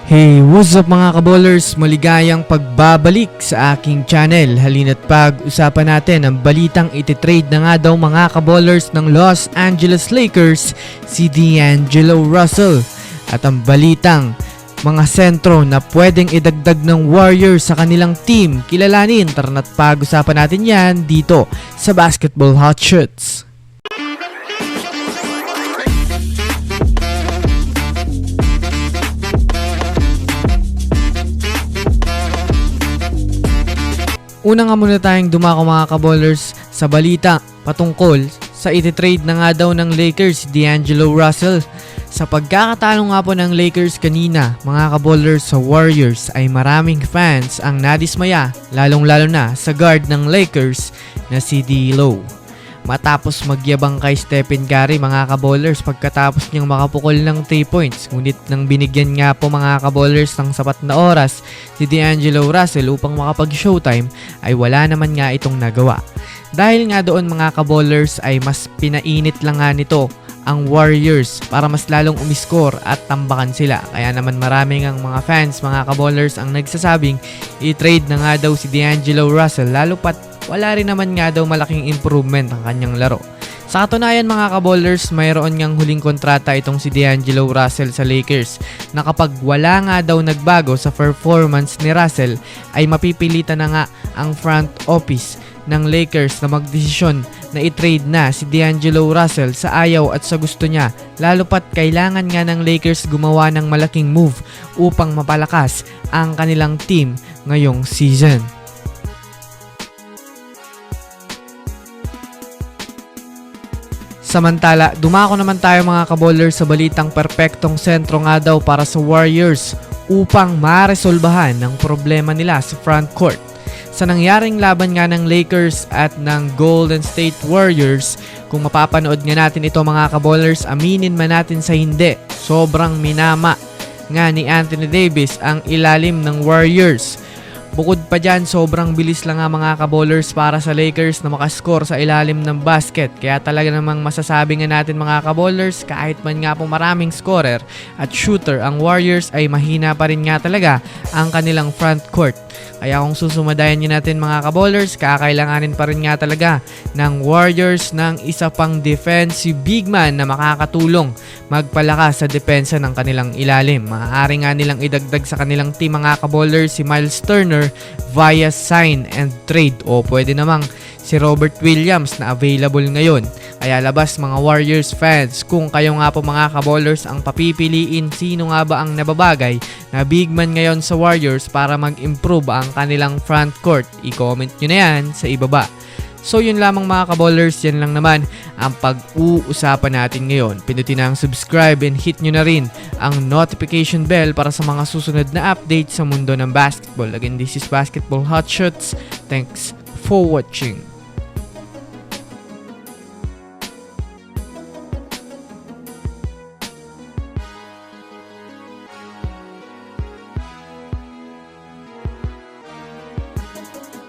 Hey, what's up mga kaballers? Maligayang pagbabalik sa aking channel. Halina't pag-usapan natin ang balitang ititrade na nga daw mga kaballers ng Los Angeles Lakers si D'Angelo Russell. At ang balitang mga sentro na pwedeng idagdag ng Warriors sa kanilang team. Kilalanin, tara na't pag-usapan natin yan dito sa Basketball Hot Shots. Una nga muna tayong dumako mga kaballers sa balita patungkol sa ititrade na nga daw ng Lakers si D'Angelo Russell. Sa pagkakatalo nga po ng Lakers kanina mga kaballers sa Warriors ay maraming fans ang nadismaya lalong-lalo na sa guard ng Lakers na si D'Lo. Matapos magyabang kay Stephen Curry mga kaballers pagkatapos niyang makapukol ng 3 points. Ngunit nang binigyan nga po mga kaballers ng sapat na oras si D'Angelo Russell upang makapag-showtime ay wala naman nga itong nagawa. Dahil nga doon mga kaballers ay mas pinainit lang nga nito ang Warriors para mas lalong umiskor at tambakan sila. Kaya naman maraming ang mga fans mga kaballers ang nagsasabing i-trade na nga daw si D'Angelo Russell lalo pat wala rin naman nga daw malaking improvement ang kanyang laro. Sa katunayan mga kaballers, mayroon ngang huling kontrata itong si D'Angelo Russell sa Lakers na kapag wala nga daw nagbago sa performance ni Russell ay mapipilitan na nga ang front office ng Lakers na magdesisyon na i-trade na si D'Angelo Russell sa ayaw at sa gusto niya, lalo pat kailangan nga ng Lakers gumawa ng malaking move upang mapalakas ang kanilang team ngayong season. Samantala, dumako naman tayo mga kaballers sa balitang perpektong sentro nga daw para sa Warriors upang maresolbahan ang problema nila sa front court. Sa nangyaring laban nga ng Lakers at ng Golden State Warriors, kung mapapanood nga natin ito mga kaballers, aminin man natin sa hindi, sobrang minama nga ni Anthony Davis ang ilalim ng Warriors. Bukod pa dyan, sobrang bilis lang nga mga kaballers para sa Lakers na makascore sa ilalim ng basket. Kaya talaga namang masasabi nga natin mga kaballers, kahit man nga po maraming scorer at shooter, ang Warriors ay mahina pa rin nga talaga ang kanilang front court. Kaya kung susumadayan nyo natin mga kaballers, kakailanganin pa rin nga talaga ng Warriors ng isa pang defensive big man na makakatulong magpalakas sa depensa ng kanilang ilalim. Maaari nga nilang idagdag sa kanilang team mga kaballers si Miles Turner via sign and trade o pwede namang si Robert Williams na available ngayon. Kaya labas mga Warriors fans, kung kayo nga po mga kaballers ang papipiliin, sino nga ba ang nababagay na big man ngayon sa Warriors para mag-improve ang kanilang front court? I-comment nyo na yan sa ibaba. So yun lamang mga kaballers, yan lang naman ang pag-uusapan natin ngayon. Pindutin na ang subscribe and hit nyo na rin ang notification bell para sa mga susunod na updates sa mundo ng basketball. Again, this is Basketball Hot Shots. Thanks for watching.